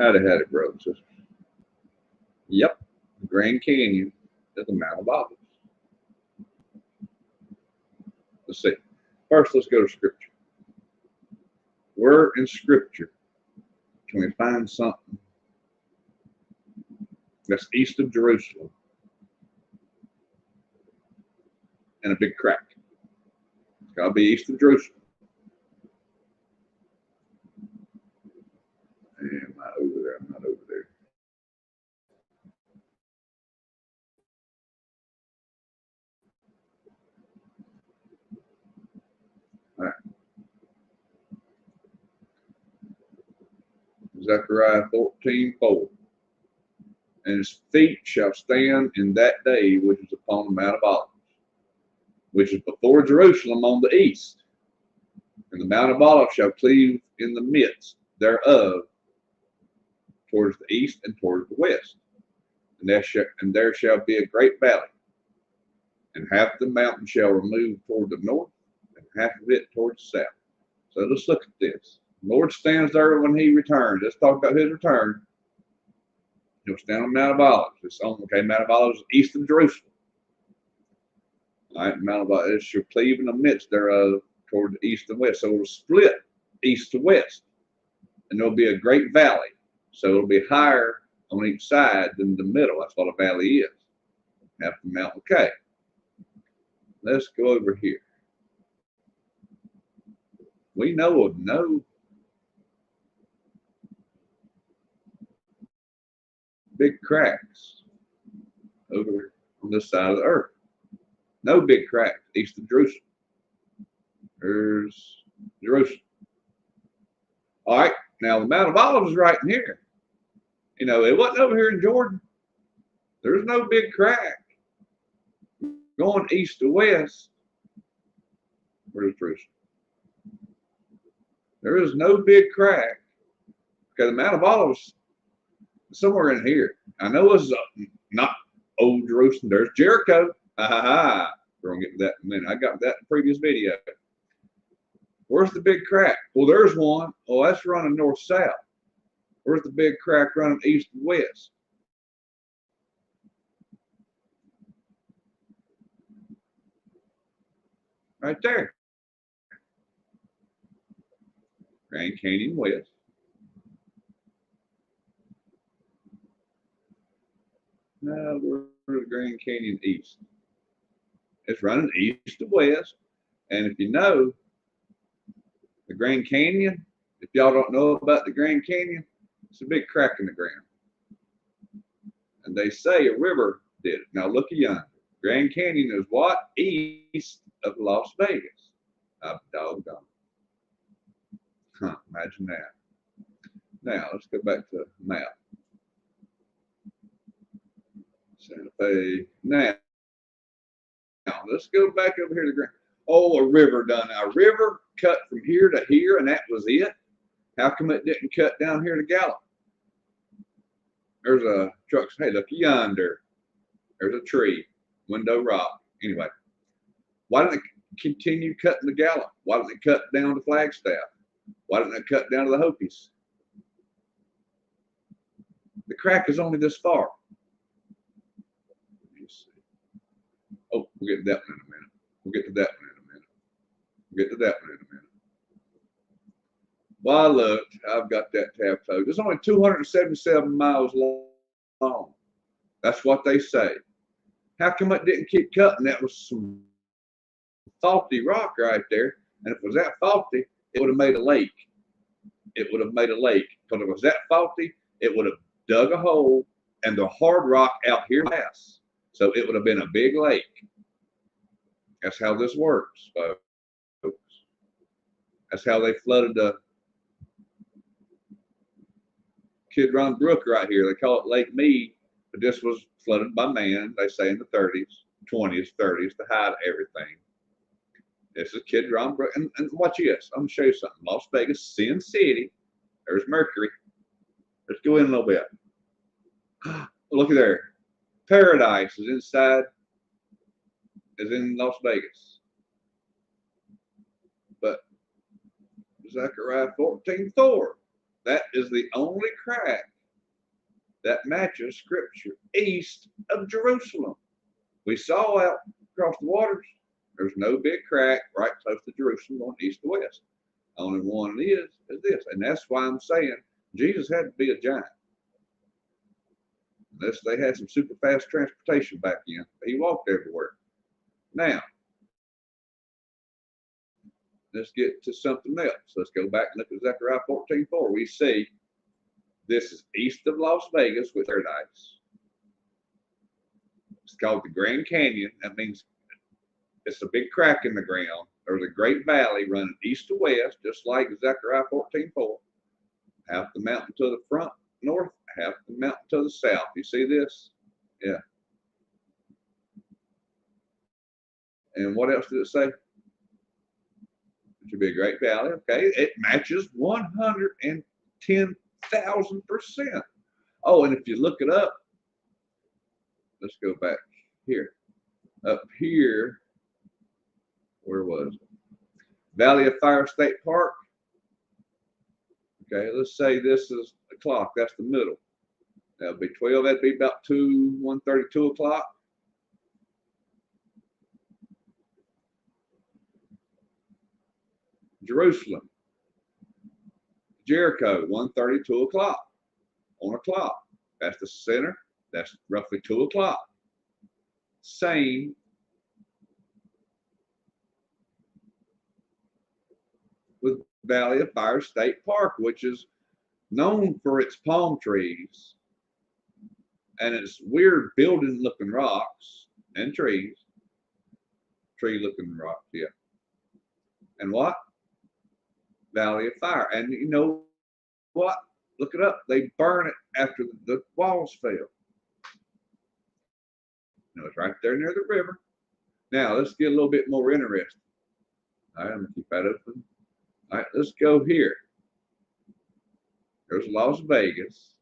Howdy, howdy, brothers and sisters. Yep, the Grand Canyon is the Mount of Olives. Let's see. First, let's go to Scripture. Where in Scripture can we find something that's east of Jerusalem and a big crack? It's got to be east of Jerusalem. Am I over there? I'm not over there. All right. Zechariah 14:4. And his feet shall stand in that day which is upon the Mount of Olives, which is before Jerusalem on the east. And the Mount of Olives shall cleave in the midst thereof towards the east and towards the west. And there shall be a great valley, and half the mountain shall remove toward the north, and half of it toward the south. So let's look at this. The Lord stands there when he returns. Let's talk about his return. He'll stand on Mount of Olives. It's on, okay, Mount of Olives is east of Jerusalem. All right, Mount of Olives shall cleave in the midst thereof toward the east and west. So it'll split east to west. And there'll be a great valley. So it'll be higher on each side than the middle. That's what a valley is. Half the mountain. Okay. Let's go over here. We know of no big cracks over on this side of the earth. No big cracks east of Jerusalem. There's Jerusalem. All right. Now the Mount of Olives is right in here. You know, it wasn't over here in Jordan. There's no big crack going east to west. Where's Jerusalem? There is no big crack. Okay, the Mount of Olives is somewhere in here. I know it's not old Jerusalem. There's Jericho. Ha ha ha. We're going to get to that in a minute. I got that in the previous video. Where's the big crack? Well, there's one. Oh, that's running north-south. Where's the big crack running east and west? Right there. Grand Canyon west. Now, where's the Grand Canyon east? It's running east to west. And if you know, the Grand Canyon, if y'all don't know about the Grand Canyon, it's a big crack in the ground. And they say a river did it. Now look yonder. Grand Canyon is what? East of Las Vegas. Doggone. Huh, imagine that. Now let's go back to the map. Santa Fe. Now let's go back over here to Grand. Oh, a river done. A river cut from here to here, and that was it. How come it didn't cut down here to Gallup? There's a truck. Hey, look yonder. There's a tree. Window Rock. Anyway, why didn't it continue cutting to Gallup? Why didn't it cut down to Flagstaff? Why didn't it cut down to the Hokies? The crack is only this far. Let me see. Oh, we'll get to that one in a minute. We'll get to that one in a minute. We'll get to that one in a minute. Well, I looked. I've got that tab closed. It's only 277 miles long. That's what they say. How come it didn't keep cutting? That was some faulty rock right there. And if it was that faulty, it would have made a lake. It would have made a lake. Because if it was that faulty, it would have dug a hole and the hard rock out here less. So it would have been a big lake. That's how this works, folks. That's how they flooded the Kid Run Brook right here. They call it Lake Mead, but this was flooded by man, they say in the 30s, 20s, 30s to hide everything. This is Kid Run Brook. And watch this. I'm going to show you something. Las Vegas, Sin City. There's Mercury. Let's go in a little bit. Look at there. Paradise is inside, is in Las Vegas. But Zechariah 14:4. That is the only crack that matches Scripture east of Jerusalem. We saw out across the waters, there's no big crack right close to Jerusalem going east to west. Only one is this. And that's why I'm saying Jesus had to be a giant. Unless they had some super fast transportation back in. He walked everywhere. Now, let's get to something else. Let's go back and look at Zechariah 14:4. We see this is east of Las Vegas with paradise. It's called the Grand Canyon. That means it's a big crack in the ground. There's a great valley running east to west, just like Zechariah 14:4. Half the mountain to the front north, half the mountain to the south. You see this? Yeah. And what else did it say? It should be a great valley. Okay. It matches 110,000%. Oh, and if you look it up, let's go back here. Up here, where was it? Valley of Fire State Park. Okay, let's say this is the clock. That's the middle. That'll be 12. That'd be about 1:30, 2 o'clock. Jerusalem. Jericho, 1:30, 2 o'clock. On a clock. That's the center. That's roughly 2 o'clock. Same with Valley of Fire State Park, which is known for its palm trees and its weird building looking rocks and trees. Tree looking rocks, yeah. And what? Valley of Fire. And you know what? Look it up. They burn it after the walls fell. You know, it's right there near the river. Now, let's get a little bit more interesting. All right, I'm going to keep that open. All right, let's go here. There's Las Vegas.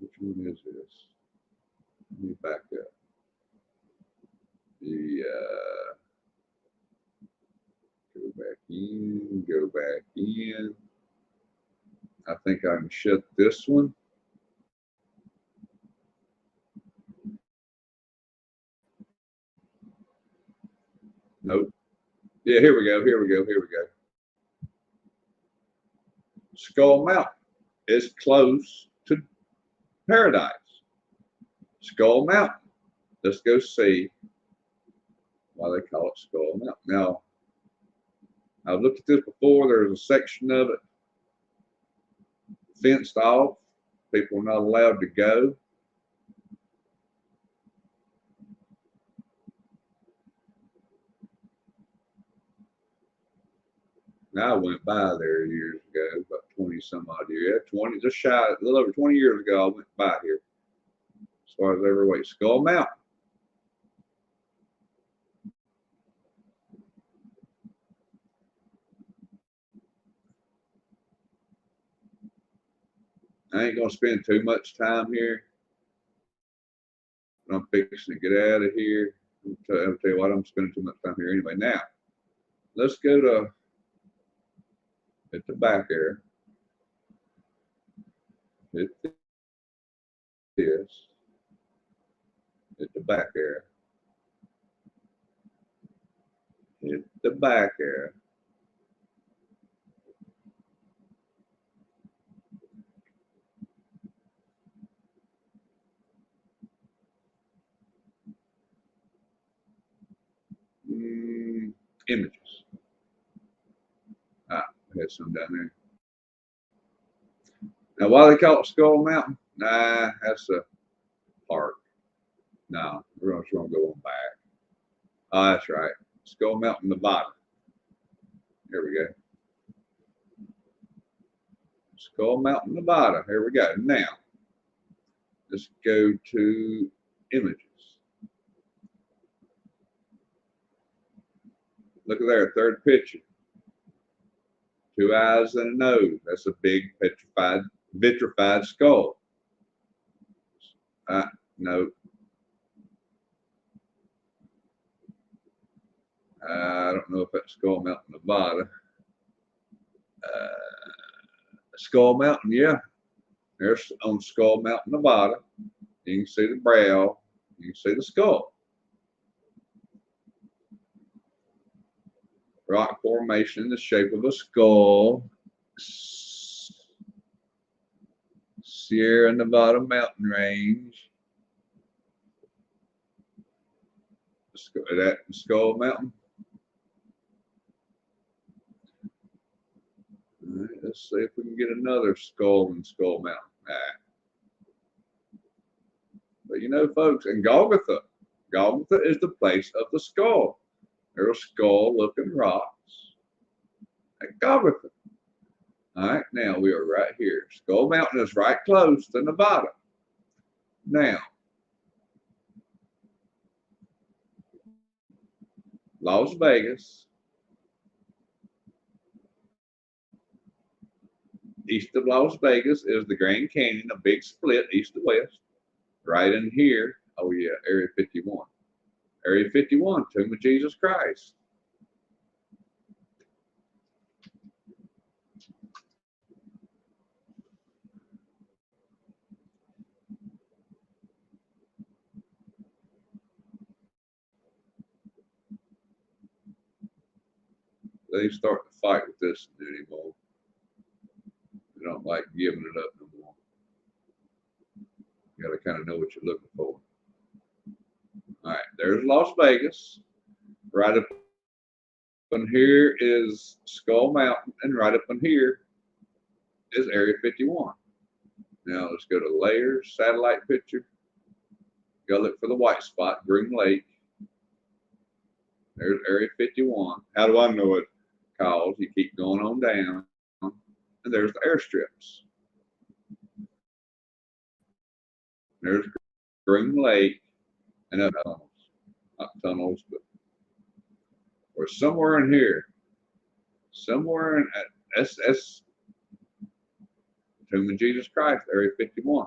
Which one is this? Let me back up. Go back in. I think I can shut this one. Nope. Yeah, here we go. Skull Mountain is close to paradise. Skull Mountain. Let's go see why they call it Skull Mountain. Now, I've looked at this before. There's a section of it fenced off. People are not allowed to go. Now, I went by there years ago, about 20 some odd years. 20, just shy, a little over 20 years ago, I went by here. As far as every way, Skull Mountain. I ain't gonna spend too much time here. I'm fixing to get out of here. I'll tell you what, I'm spending too much time here anyway. Now, let's go to hit the back there. Hit this. Hit the back there. Hit the back there. Images. I had some down there. Now, why they call it Skull Mountain? Nah, that's a park. No, we're just gonna go on back. Oh, that's right. Skull Mountain, Nevada. Here we go. Skull Mountain, Nevada. Here we go. Now, let's go to images. Look at there, third picture. 2 eyes and a nose. That's a big vitrified skull. No. I don't know if that's Skull Mountain, Nevada. Skull Mountain, yeah. There's on Skull Mountain, Nevada. You can see the brow. You can see the skull. Rock formation in the shape of a skull. Sierra Nevada mountain range. That Skull Mountain. All right, let's see if we can get another skull in Skull Mountain. But you know, folks, in Golgotha is the place of the skull. There are skull-looking rocks at Golgotha. All right, now we are right here. Skull Mountain is right close to Nevada. Now, Las Vegas, east of Las Vegas is the Grand Canyon, a big split east to west. Right in here, oh yeah, Area 51. Area 51, Tomb of Jesus Christ. They start to fight with this anymore. They don't like giving it up no more. You got to kind of know what you're looking for. All right, there's Las Vegas. Right up in here is Skull Mountain, and right up in here is Area 51. Now let's go to layers, satellite picture. Go look for the white spot, Green Lake. There's Area 51. How do I know it? Because you keep going on down, and there's the airstrips. There's Green Lake, and other tunnels. Not tunnels, but or somewhere in here. Somewhere in SS Tomb of Jesus Christ, Area 51.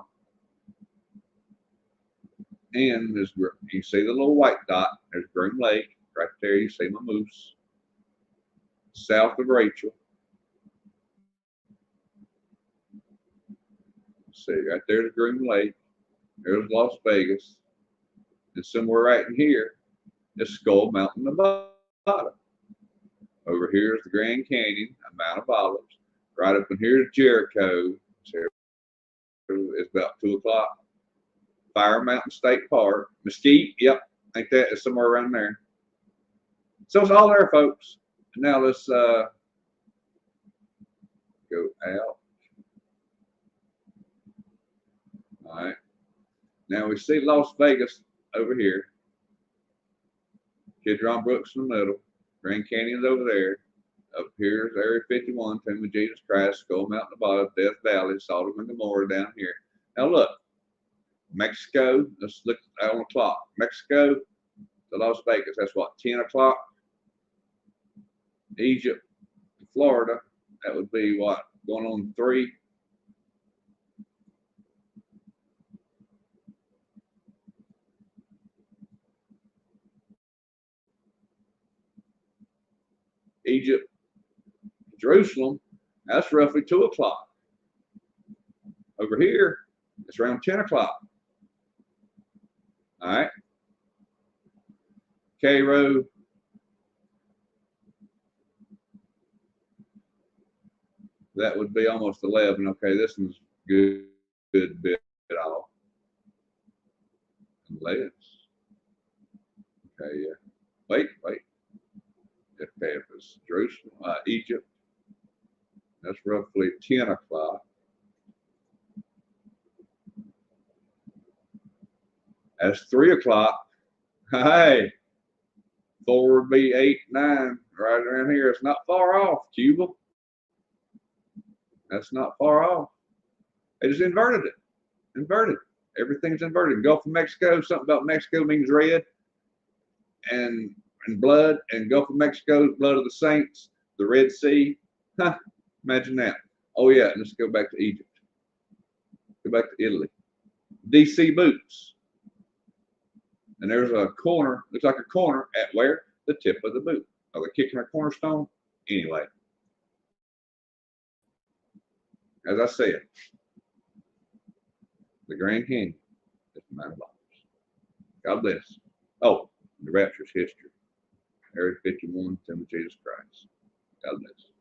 And there's, you see the little white dot. There's Green Lake. Right there, you see my moose. South of Rachel. See, right there's Green Lake. There's Las Vegas. And somewhere right in here is Skull Mountain, Nevada. Over here is the Grand Canyon, a Mount of Olives. Right up in here is Jericho. It's about 2 o'clock. Fire Mountain State Park. Mesquite, yep, I think that is somewhere around there. So it's all there, folks. Now let's go out. All right. Now we see Las Vegas over here. Kidron Brooks in the middle. Grand Canyon's over there. Up here is Area 51, Tomb of Jesus Christ, Skull Mountain above, Death Valley, Sodom and Gomorrah down here. Now look, Mexico, let's look on the clock. Mexico to Las Vegas, that's what, 10 o'clock? Egypt to Florida, that would be what, going on 3? Egypt, Jerusalem, that's roughly 2 o'clock. Over here, it's around 10 o'clock. All right. Cairo, that would be almost 11. Okay, this one's good bit off. Less. Okay, yeah. Wait. Okay, if it's Jerusalem, Egypt, that's roughly 10 o'clock. That's 3 o'clock. Hey, 4 would be 8, 9, right around here. It's not far off, Cuba. That's not far off. They just inverted it. Inverted. Everything's inverted. Gulf of Mexico, something about Mexico means red and blood, and Gulf of Mexico, blood of the saints, the Red Sea. Huh, imagine that. Oh yeah, let's go back to Egypt. Go back to Italy. DC boots. And there's a corner, looks like a corner at where? The tip of the boot. Are they kicking a cornerstone? Anyway. As I said, the Grand Canyon is the Mount of Olives. God bless. Oh, the rapture's history. Area 51, Temple of Jesus Christ. God bless.